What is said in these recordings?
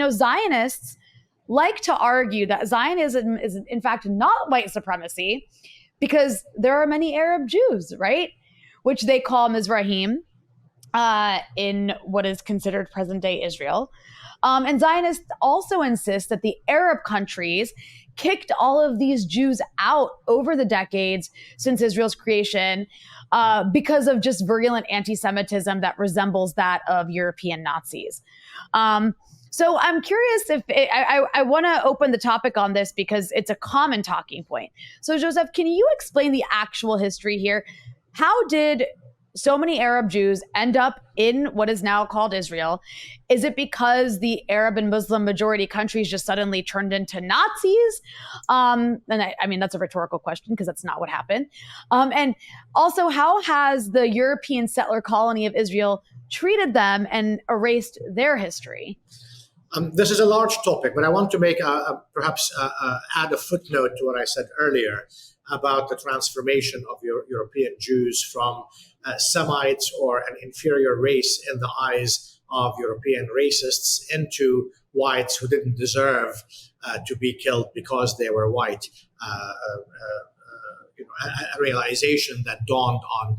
Zionists like to argue that Zionism is in fact not white supremacy because there are many Arab Jews, right? Which they call Mizrahim in what is considered present-day Israel. And Zionists also insist that the Arab countries kicked all of these Jews out over the decades since Israel's creation because of just virulent anti-Semitism that resembles that of European Nazis. So I'm curious if I want to open the topic on this because it's a common talking point. So Joseph, can you explain the actual history here? How did so many Arab Jews end up in what is now called Israel? Is it because the Arab and Muslim majority countries just suddenly turned into Nazis? And I mean, that's a rhetorical question because that's not what happened. And also, how has the European settler colony of Israel treated them and erased their history? This is a large topic, but I want to make perhaps add a footnote to what I said earlier about the transformation of European Jews from Semites or an inferior race in the eyes of European racists into whites who didn't deserve to be killed because they were white. A realization that dawned on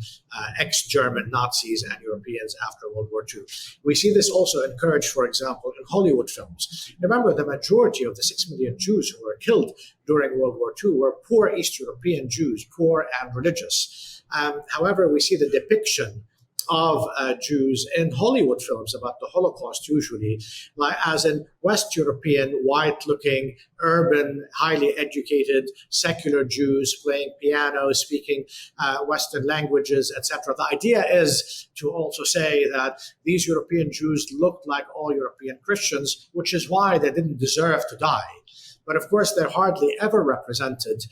ex-German Nazis and Europeans after World War II. We see this also encouraged, for example, in Hollywood films. Remember, the majority of the 6 million Jews who were killed during World War II were poor East European Jews, poor and religious. However, we see the depiction of Jews in Hollywood films about the Holocaust, usually, as in West European, white-looking, urban, highly educated, secular Jews playing piano, speaking Western languages, etc. The idea is to also say that these European Jews looked like all European Christians, which is why they didn't deserve to die. But of course, they're hardly ever represented.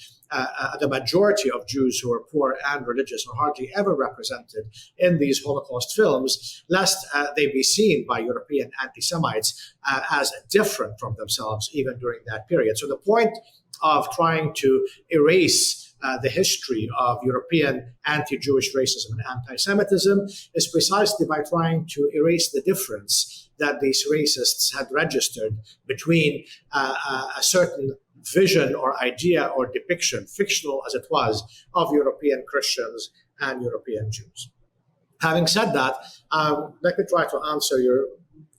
The majority of Jews who are poor and religious are hardly ever represented in these Holocaust films, lest they be seen by European anti-Semites as different from themselves, even during that period. So the point of trying to erase the history of European anti-Jewish racism and anti-Semitism is precisely by trying to erase the difference that these racists had registered between a certain vision or idea or depiction, fictional as it was, of European Christians and European Jews. Having said that, let me try to answer your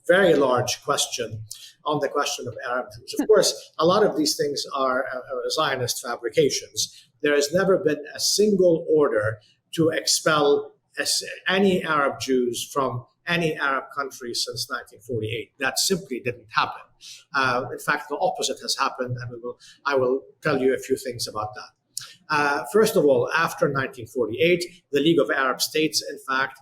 very large question on the question of Arab Jews. Of course, a lot of these things are Zionist fabrications. There has never been a single order to expel any Arab Jews from any Arab country since 1948. That simply didn't happen. In fact, the opposite has happened, and I will tell you a few things about that. First of all, after 1948, the League of Arab States, in fact,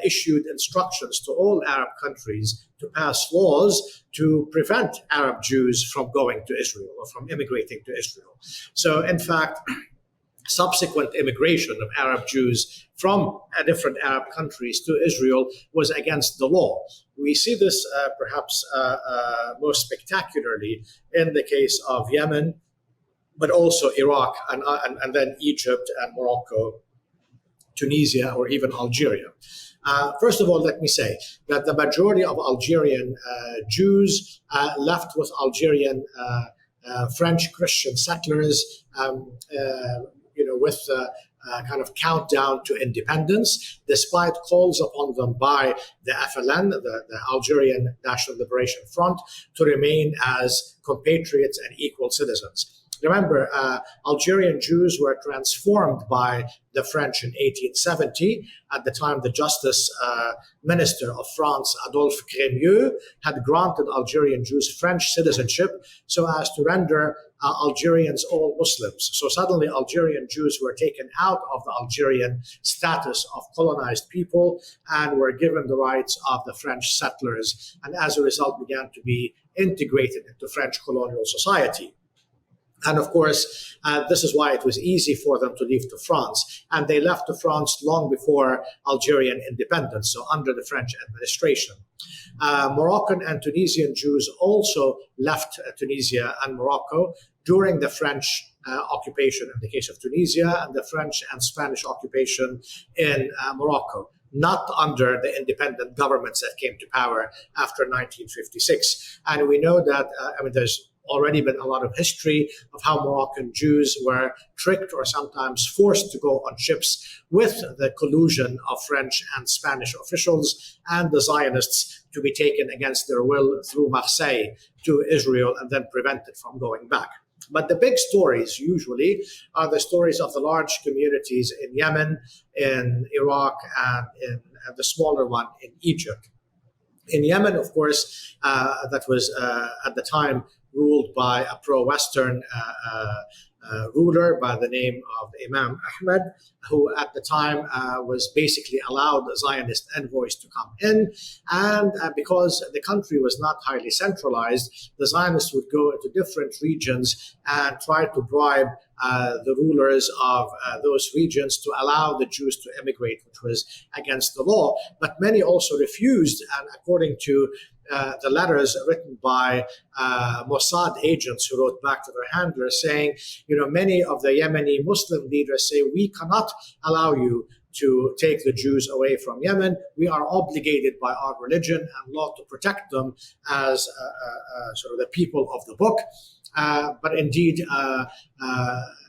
issued instructions to all Arab countries to pass laws to prevent Arab Jews from going to Israel or from immigrating to Israel. So, in fact, subsequent immigration of Arab Jews from different Arab countries to Israel was against the law. We see this perhaps most spectacularly in the case of Yemen, but also Iraq and then Egypt and Morocco, Tunisia, or even Algeria. First of all, let me say that the majority of Algerian Jews left with Algerian French Christian settlers, with kind of countdown to independence, despite calls upon them by the FLN, the Algerian National Liberation Front, to remain as compatriots and equal citizens. Remember, Algerian Jews were transformed by the French in 1870. At the time, the Justice Minister of France, Adolphe Crémieux, had granted Algerian Jews French citizenship so as to render Algerians all Muslims. So suddenly Algerian Jews were taken out of the Algerian status of colonized people and were given the rights of the French settlers, and as a result began to be integrated into French colonial society. And of course, this is why it was easy for them to leave to France. And they left to France long before Algerian independence, so under the French administration. Moroccan and Tunisian Jews also left Tunisia and Morocco during the French occupation in the case of Tunisia and the French and Spanish occupation in Morocco. not under the independent governments that came to power after 1956. And we know that, there's already been a lot of history of how Moroccan Jews were tricked or sometimes forced to go on ships with the collusion of French and Spanish officials and the Zionists to be taken against their will through Marseille to Israel and then prevented from going back. But the big stories usually are the stories of the large communities in Yemen, in Iraq, and in the smaller one in Egypt. In Yemen, of course, that was at the time ruled by a pro-Western ruler by the name of Imam Ahmed, who at the time was basically allowed Zionist envoys to come in. And because the country was not highly centralized, the Zionists would go into different regions and try to bribe the rulers of those regions to allow the Jews to immigrate, which was against the law. But many also refused, and according to the letters written by Mossad agents who wrote back to their handlers saying, many of the Yemeni Muslim leaders say, we cannot allow you to take the Jews away from Yemen. We are obligated by our religion and law to protect them as sort of the people of the book. But indeed,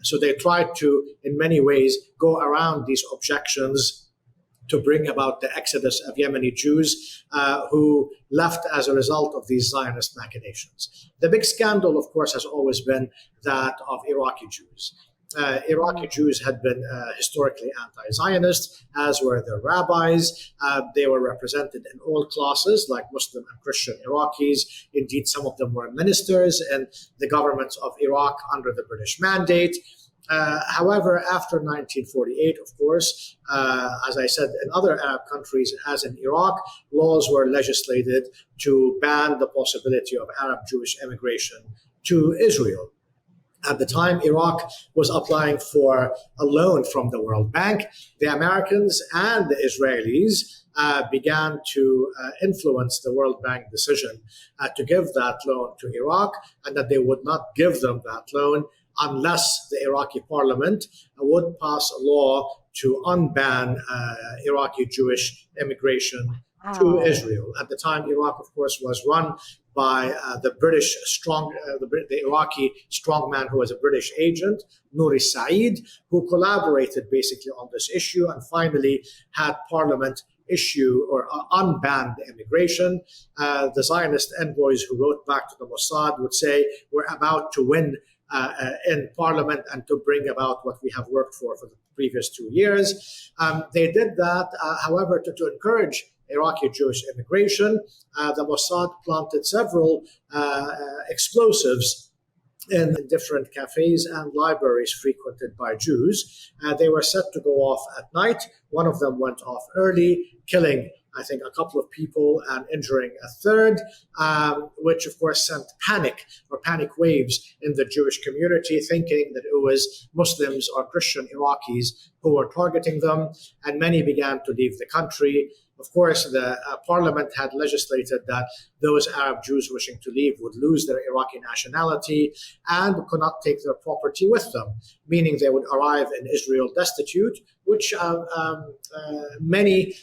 so they tried to, in many ways, go around these objections to bring about the exodus of Yemeni Jews who left as a result of these Zionist machinations. The big scandal, of course, has always been that of Iraqi Jews. Iraqi Jews had been historically anti-Zionist, as were their rabbis. They were represented in all classes, like Muslim and Christian Iraqis. Indeed, some of them were ministers in the government of Iraq under the British Mandate. However, after 1948, of course, as I said, in other Arab countries, as in Iraq, laws were legislated to ban the possibility of Arab Jewish immigration to Israel. At the time, Iraq was applying for a loan from the World Bank. The Americans and the Israelis began to influence the World Bank decision to give that loan to Iraq, and that they would not give them that loan unless the Iraqi parliament would pass a law to unban Iraqi Jewish immigration to Israel. At the time, Iraq, of course, was run by the Iraqi strongman who was a British agent, Nouri Saeed, who collaborated basically on this issue and finally had parliament issue or unban the immigration. The Zionist envoys who wrote back to the Mossad would say, we're about to win in parliament and to bring about what we have worked for the previous 2 years. They did that, however, to encourage Iraqi Jewish immigration. The Mossad planted several explosives in different cafes and libraries frequented by Jews. They were set to go off at night. One of them went off early, killing, I think, a couple of people and injuring a third, which of course sent panic waves in the Jewish community, thinking that it was Muslims or Christian Iraqis who were targeting them, and many began to leave the country. Of course, the parliament had legislated that those Arab Jews wishing to leave would lose their Iraqi nationality and could not take their property with them, meaning they would arrive in Israel destitute, which many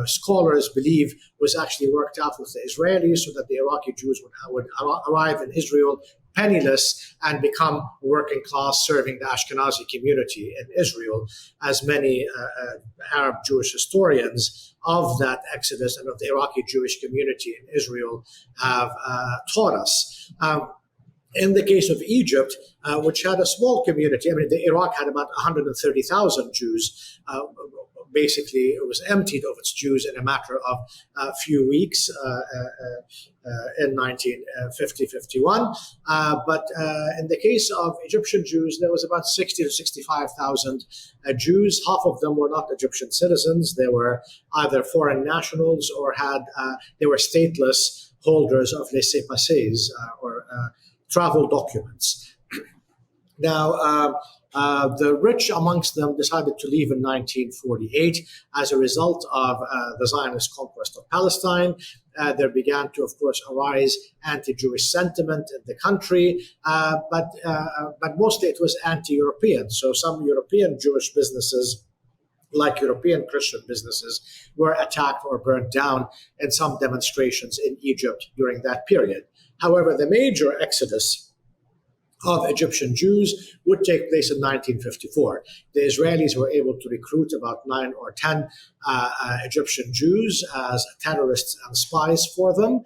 scholars believe was actually worked out with the Israelis so that the Iraqi Jews would arrive in Israel penniless and become working class, serving the Ashkenazi community in Israel, as many Arab Jewish historians of that exodus and of the Iraqi Jewish community in Israel have taught us. In the case of Egypt, which had a small community, Iraq had about 130,000 Jews. Basically, it was emptied of its Jews in a matter of a few weeks in 1950-51. But in the case of Egyptian Jews, there was about 60 to 65,000 Jews. Half of them were not Egyptian citizens. They were either foreign nationals or they were stateless holders of laissez-passés or travel documents. Now, the rich amongst them decided to leave in 1948 as a result of the Zionist conquest of Palestine. There began to, of course, arise anti-Jewish sentiment in the country, but mostly it was anti-European. So some European Jewish businesses like European Christian businesses, were attacked or burned down in some demonstrations in Egypt during that period. However, the major exodus of Egyptian Jews would take place in 1954. The Israelis were able to recruit about 9 or 10 Egyptian Jews as terrorists and spies for them.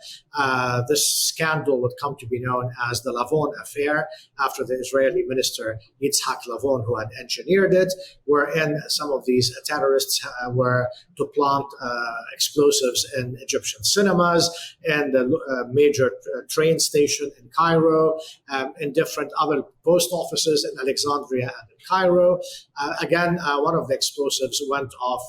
This scandal would come to be known as the Lavon Affair, after the Israeli minister Yitzhak Lavon, who had engineered it, wherein some of these terrorists were to plant explosives in Egyptian cinemas, and the major train station in Cairo, in different other post offices in Alexandria and in Cairo. Again, one of the explosives went off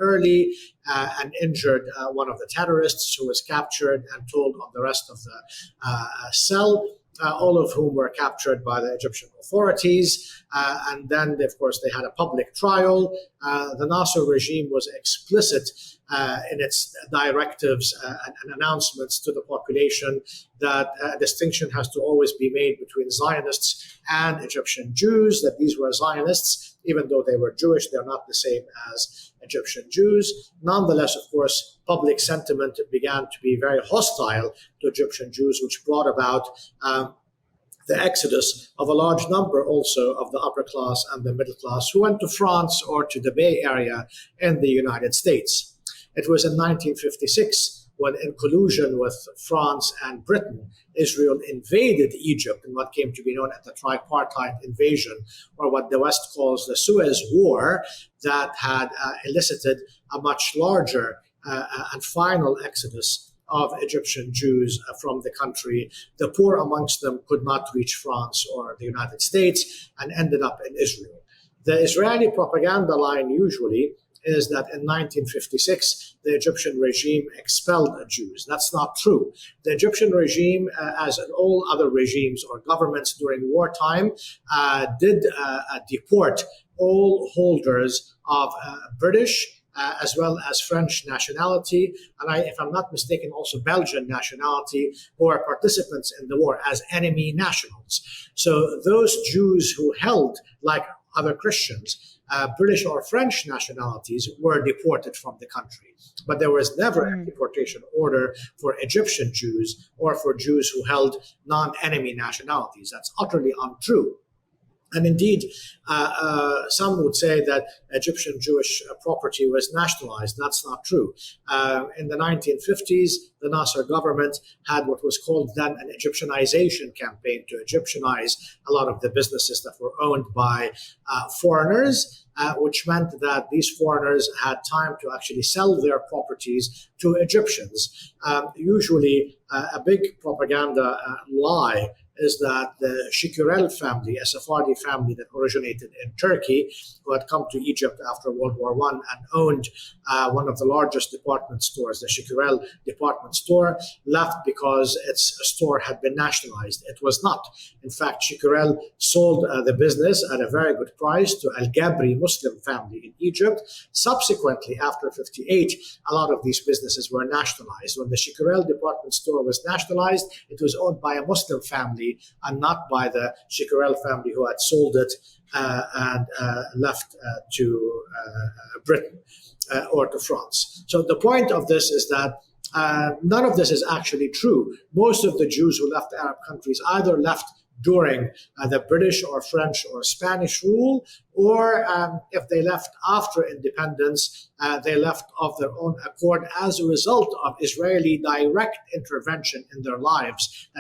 early and injured one of the terrorists, who was captured and told on the rest of the cell. All of whom were captured by the Egyptian authorities. And then, of course, they had a public trial. The Nasser regime was explicit in its directives and announcements to the population that a distinction has to always be made between Zionists and Egyptian Jews, that these were Zionists, even though they were Jewish, they're not the same as Egyptian Jews. Nonetheless, of course, public sentiment began to be very hostile to Egyptian Jews, which brought about the exodus of a large number also of the upper class and the middle class who went to France or to the Bay Area in the United States. It was in 1956 when, in collusion with France and Britain, Israel invaded Egypt in what came to be known as the tripartite invasion, or what the West calls the Suez War, that had elicited a much larger and final exodus of Egyptian Jews from the country. The poor amongst them could not reach France or the United States and ended up in Israel. The Israeli propaganda line usually is that in 1956, the Egyptian regime expelled Jews. That's not true. The Egyptian regime, as in all other regimes or governments during wartime, did deport all holders of British as well as French nationality, and if I'm not mistaken, also Belgian nationality, who are participants in the war as enemy nationals. So those Jews who held, like other Christians, British or French nationalities, were deported from the country. But there was never a deportation order for Egyptian Jews or for Jews who held non-enemy nationalities. That's utterly untrue. And indeed, some would say that Egyptian Jewish property was nationalized. That's not true. In the 1950s, the Nasser government had what was called then an Egyptianization campaign to Egyptianize a lot of the businesses that were owned by foreigners, which meant that these foreigners had time to actually sell their properties to Egyptians. Usually, a big propaganda lie is that the Shikurel family, a Sephardi family that originated in Turkey, who had come to Egypt after World War I and owned one of the largest department stores, the Shikurel department store, left because its store had been nationalized. It was not. In fact, Shikurel sold the business at a very good price to Al-Gabri Muslim family in Egypt. Subsequently, after 1958, a lot of these businesses were nationalized. When the Shikurel department store was nationalized, it was owned by a Muslim family and not by the Shikurel family who had sold it and left to Britain or to France. So the point of this is that none of this is actually true. Most of the Jews who left Arab countries either left during the British or French or Spanish rule, or if they left after independence, they left of their own accord as a result of Israeli direct intervention in their lives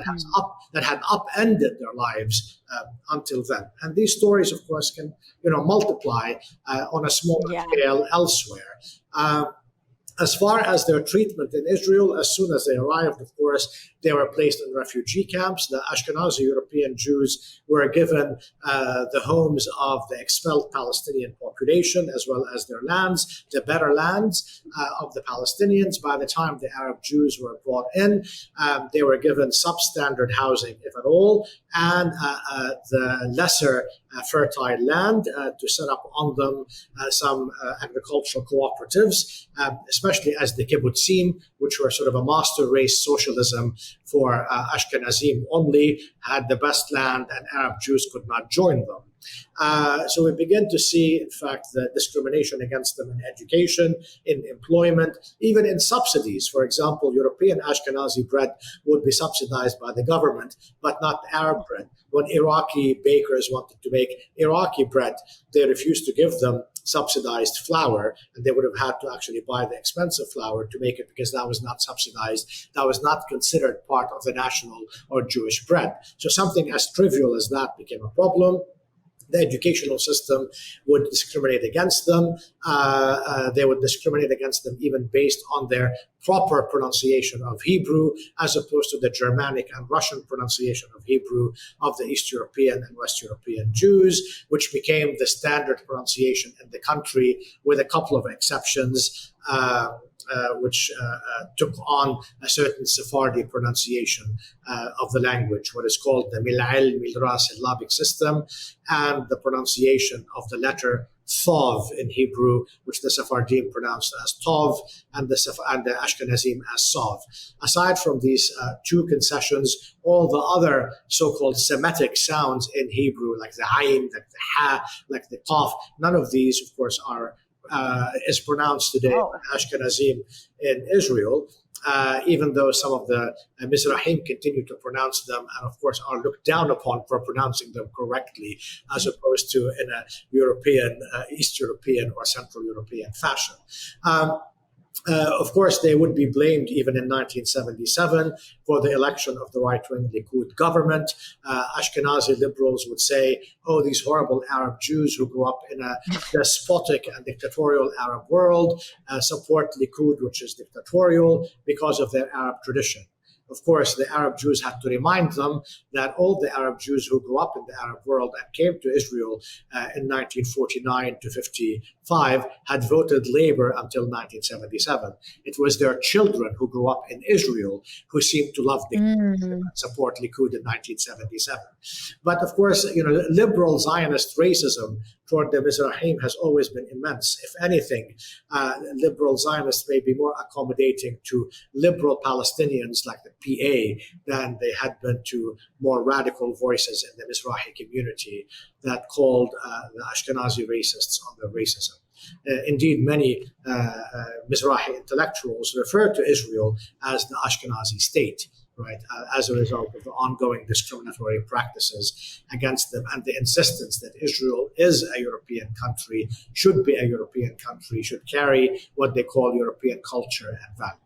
that had upended their lives until then. And these stories, of course, can multiply on a smaller scale elsewhere. As far as their treatment in Israel, as soon as they arrived, of course, they were placed in refugee camps. The Ashkenazi European Jews were given the homes of the expelled Palestinian population, as well as their lands, the better lands of the Palestinians. By the time the Arab Jews were brought in, they were given substandard housing, if at all, and the lesser fertile land to set up on them some agricultural cooperatives, especially especially as the kibbutzim, which were sort of a master race socialism for Ashkenazim only, had the best land and Arab Jews could not join them. So we begin to see, in fact, the discrimination against them in education, in employment, even in subsidies. For example, European Ashkenazi bread would be subsidized by the government, but not Arab bread. When Iraqi bakers wanted to make Iraqi bread, they refused to give them subsidized flour, and they would have had to actually buy the expensive flour to make it because that was not subsidized. That was not considered part of the national or Jewish bread. So something as trivial as that became a problem. The educational system would discriminate against them. They would discriminate against them even based on their proper pronunciation of Hebrew, as opposed to the Germanic and Russian pronunciation of Hebrew of the East European and West European Jews, which became the standard pronunciation in the country, with a couple of exceptions. Which took on a certain Sephardi pronunciation of the language, what is called the Mil'al Milra syllabic system, and the pronunciation of the letter Thav in Hebrew, which the Sephardim pronounced as Tov, and the Ashkenazim as Sav. Aside from these two concessions, all the other so-called Semitic sounds in Hebrew, like the Ayin, like the Ha, like the Qaf, none of these, of course, is pronounced today Ashkenazim in Israel, even though some of the Mizrahim continue to pronounce them and, of course, are looked down upon for pronouncing them correctly, as opposed to in a European, East European or Central European fashion. Of course, they would be blamed even in 1977 for the election of the right-wing Likud government. Ashkenazi liberals would say, oh, these horrible Arab Jews who grew up in a despotic and dictatorial Arab world support Likud, which is dictatorial, because of their Arab tradition. Of course, the Arab Jews had to remind them that all the Arab Jews who grew up in the Arab world and came to Israel in 1949 to 55 had voted Labor until 1977. It was their children who grew up in Israel who seemed to love the and support Likud in 1977. But of course, liberal Zionist racism toward the Mizrahim has always been immense. If anything, liberal Zionists may be more accommodating to liberal Palestinians like the PA than they had been to more radical voices in the Mizrahi community that called the Ashkenazi racists on their racism. Indeed, many Mizrahi intellectuals refer to Israel as the Ashkenazi state, right, as a result of the ongoing discriminatory practices against them and the insistence that Israel is a European country, should be a European country, should carry what they call European culture and values.